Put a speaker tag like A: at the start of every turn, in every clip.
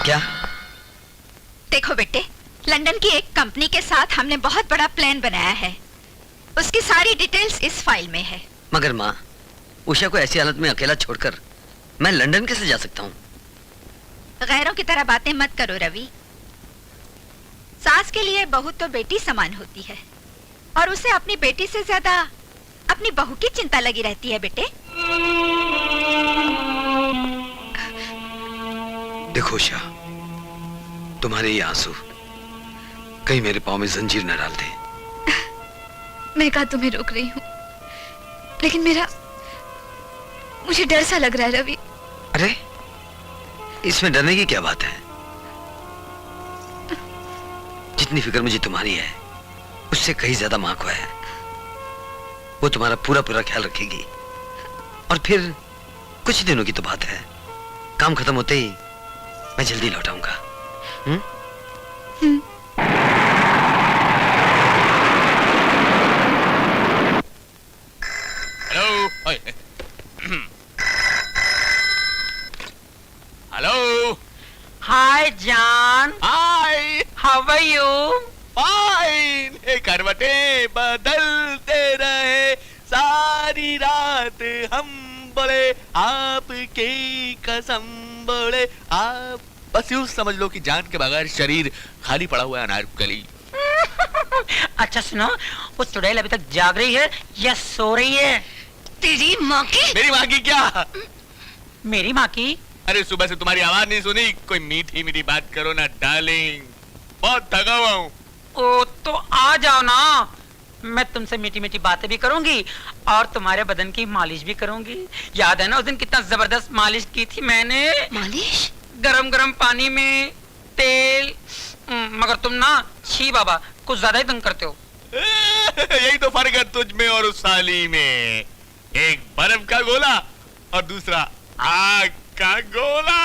A: क्या?
B: देखो बेटे, लंदन की एक कंपनी के साथ हमने बहुत बड़ा प्लान बनाया है। उसकी सारी डिटेल्स इस फाइल में है।
A: मगर माँ, उषा को ऐसी हालत में अकेला छोड़कर मैं लंदन कैसे जा सकता हूँ?
B: गैरों की तरह बातें मत करो रवि। सास के लिए बहू तो बेटी समान होती है और उसे अपनी बेटी से ज्यादा अपनी बहू की चिंता लगी रहती है बेटे।
C: देखो उषा, तुम्हारे ये आंसू कहीं मेरे पाँव में जंजीर न डाल दे।
D: मैं कहा तुम्हें रोक रही हूँ, लेकिन मुझे डर सा लग रहा है रवि।
C: अरे इसमें डरने की क्या बात है? जितनी फिक्र मुझे तुम्हारी है उससे कहीं ज्यादा मां को है। वो तुम्हारा पूरा पूरा ख्याल रखेगी। और फिर कुछ दिनों की तो बात है, काम खत्म होते ही मैं जल्दी लौट आऊंगा।
E: Hello hello.
F: हाय जान।
E: Hi,
F: how are you?
E: Fine. करवटें बदलते रहे सारी रात हम, बोले आपकी कसम, बोले आप। बस यूं समझ लो कि जान के बगैर शरीर खाली पड़ा हुआ है अनारकली।
F: अच्छा सुनो, वो चुड़ैल अभी तक जाग रही है या सो रही है?
B: तेरी माँ की?
E: मेरी माँ की क्या?
F: मेरी माँ की?
E: अरे सुबह से तुम्हारी आवाज नहीं सुनी। कोई मीठी मीठी बात करो ना डार्लिंग, बहुत थका हुआ हूँ।
F: ओ तो आ जाओ ना, मैं तुमसे मीठी मीठी बातें भी करूंगी और तुम्हारे बदन की मालिश भी करूंगी। याद है ना उस दिन कितना जबरदस्त मालिश की थी मैंने?
B: मालिश?
F: गरम गरम पानी में तेल। मगर तुम ना, छी बाबा, कुछ ज्यादा ही तंग करते हो।
E: यही तो फर्क है तुझ में और उस साली में। एक बर्फ का गोला और दूसरा आग का गोला।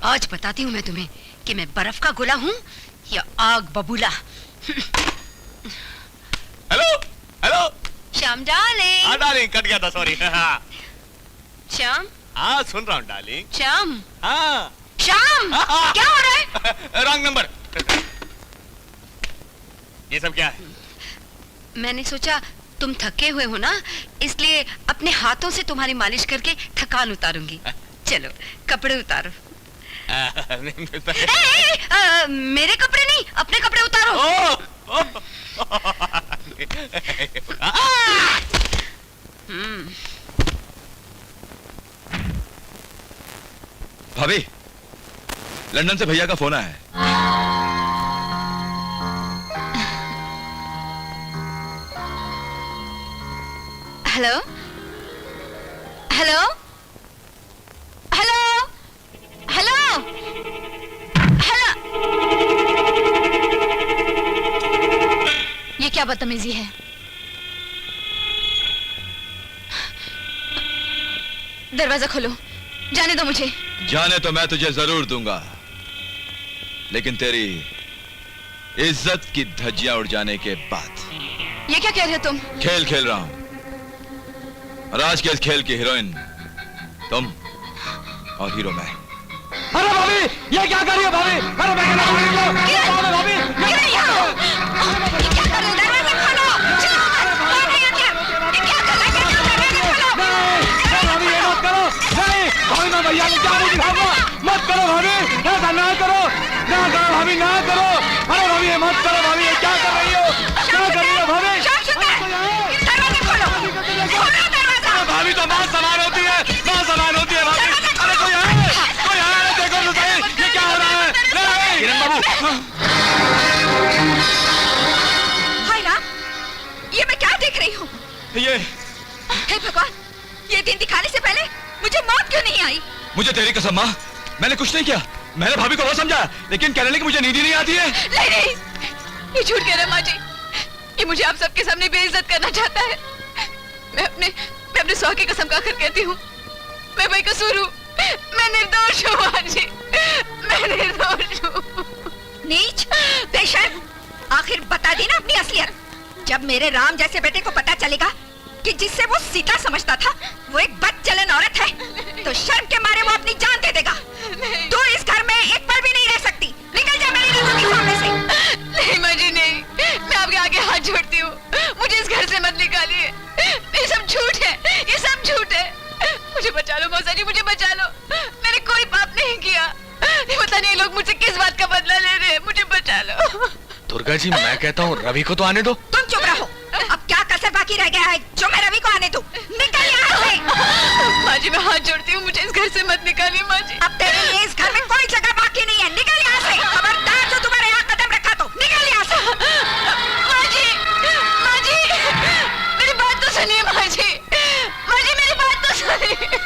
B: आज बताती हूँ मैं तुम्हें कि मैं बर्फ का गोला हूँ या आग बबूला।
E: Hello hello.
B: श्याम डार्लिंग।
E: हाँ डार्लिंग, कट गया था, सॉरी।
B: श्याम।
E: हाँ सुन रहा हूँ डार्लिंग।
B: श्याम।
E: हाँ
B: श्याम, क्या हो रहा है?
E: Wrong number. ये सब क्या है?
B: मैंने सोचा तुम थके हुए हो ना, इसलिए अपने हाथों से तुम्हारी मालिश करके थकान उतारूंगी। चलो कपड़े उतारो। मेरे कपड़े नहीं, अपने कपड़े उतारो।
G: भाभी, लंदन से भैया का फोन आया है।
B: Hello hello hello hello hello. ये क्या बदतमीजी है? दरवाजा खोलो, जाने दो मुझे।
G: जाने तो मैं तुझे जरूर दूंगा, लेकिन तेरी इज्जत की धज्जियां उड़ जाने के बाद।
B: ये क्या कह रहे हो तुम?
G: खेल खेल रहा हूं, और आज के इस खेल की हीरोइन तुम और हीरो मैं।
H: अरे भाभी, ये क्या कर रही हो भाभी? अरे मैं क्या कर रही हूँ भाभी?
B: क्या कर रहे हो? दरवाजा खोलो। कौन है ये? क्या कर रहे हो?
H: भाभी ये मत करो। नहीं भाभी, मैं भैया को क्या दिखाऊंगा? मत करो भाभी, ऐसा ना करो, ना करो भाभी, ना करो। अरे भाभी ये मत करो भाभी, ये क्या कर रही हो? क्या कर रही हो भाभी? भाभी तो मां समान होती है, मां समान होती है भाभी। अरे कोई है, कोई है, देखो तो सही, ये क्या हो रहा है? नहीं किरण बाबू।
B: हाय राम, ये मैं क्या देख रही हूँ?
G: ये
B: हे भगवान, ये दिन दिखाने से पहले मुझे मौत क्यों नहीं आई?
G: मुझे तेरी कसम माँ, मैंने कुछ नहीं किया। मैंने भाभी को वो समझा, लेकिन कहने लगी मुझे नींद ही नहीं आती है।
B: नहीं, ये झूठ कह रहा है माँ जी। ये मुझे आप सबके सामने बेइज्जत करना चाहता है। मैं अपने सौ की कसम खाकर कहती हूँ, मैं बेकसूर हूँ, मैं निर्दोष हूँ माँ जी, मैं निर्दोष हूँ। नीच, बेशर्म, आखिर बता दी ना अपनी असलियत। जब मेरे राम जैसे बेटे को पता चलेगा कि जिससे वो सीता समझता था वो एक बदचलन औरत है, तो शर्म के मारे वो अपनी जान दे देगा। तू इस घर में एक पल भी नहीं रह सकता। ये लोग मुझसे किस बात का बदला ले रहे हैं? मुझे बचा लो।
H: दुर्गा जी, मैं कहता हूँ रवि को तो आने दो।
I: तुम चुप रहो। अब क्या कसर बाकी रह गया है जो मैं रवि को आने दूं? निकल यहाँ से।
B: माँ जी मैं हाथ जोड़ती हूँ, मुझे इस घर से मत निकालिए माँ जी।
I: अब तेरे लिए इस घर में कोई जगह बाकी नहीं है। निकल यहाँ से। खबरदार जो तुम्हारे यहाँ कदम रखा तो निकल यहाँ से।
B: माँ जी मेरी बात तो सुनिए माँ जी। माँ जी मेरी बात तो सुनिए।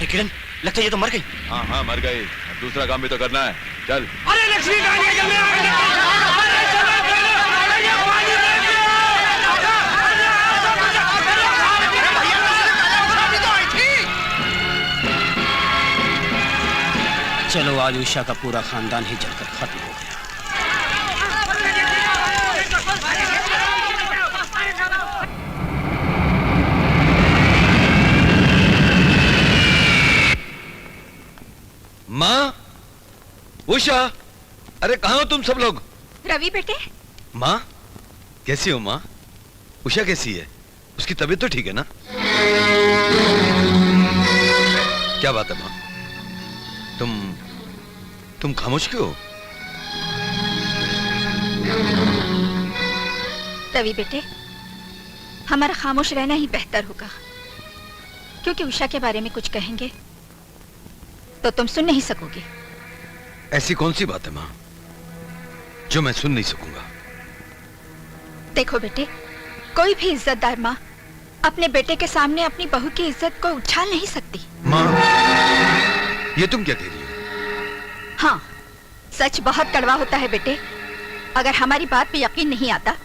D: किरण,
E: लगता है ये तो मर गई।
G: हाँ हाँ मर गई, अब दूसरा काम भी तो करना है। चल।
H: अरे लक्ष्मी कहाँ गई? जल्दी आ,
J: चलो आज उषा का पूरा खानदान ही जलकर खत्म हो गया।
C: माँ, उषा, अरे कहाँ हो तुम सब लोग?
I: रवि बेटे,
C: माँ कैसी हो? माँ उषा कैसी है? उसकी तबीयत तो ठीक है ना? क्या बात है माँ, तुम खामोश क्यों हो?
I: रवि बेटे, हमारा खामोश रहना ही बेहतर होगा, क्योंकि उषा के बारे में कुछ कहेंगे तो तुम सुन नहीं सकोगे।
C: ऐसी कौन सी बात है माँ जो मैं सुन नहीं सकूंगा?
I: देखो बेटे, कोई भी इज्जतदार माँ अपने बेटे के सामने अपनी बहू की इज्जत को उछाल नहीं सकती।
C: माँ, ये तुम क्या कह रही हो?
I: हाँ, सच बहुत कड़वा होता है बेटे। अगर हमारी बात पे यकीन नहीं आता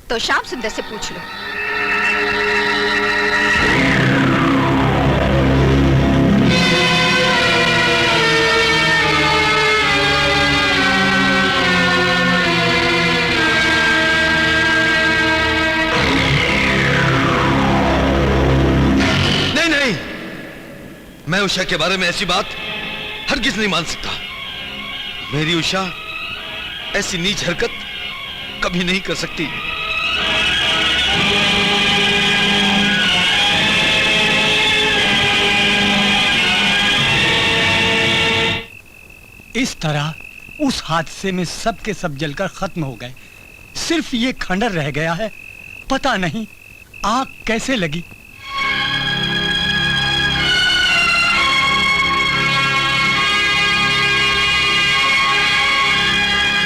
I: तो श्याम सुंदर से पूछ लो।
C: मैं उषा के बारे में ऐसी बात हरगिज नहीं मान सकता। मेरी उषा ऐसी नीच हरकत कभी नहीं कर सकती।
J: इस तरह उस हादसे में सब के सब जलकर खत्म हो गए। सिर्फ ये खंडर रह गया है। पता नहीं आग कैसे लगी।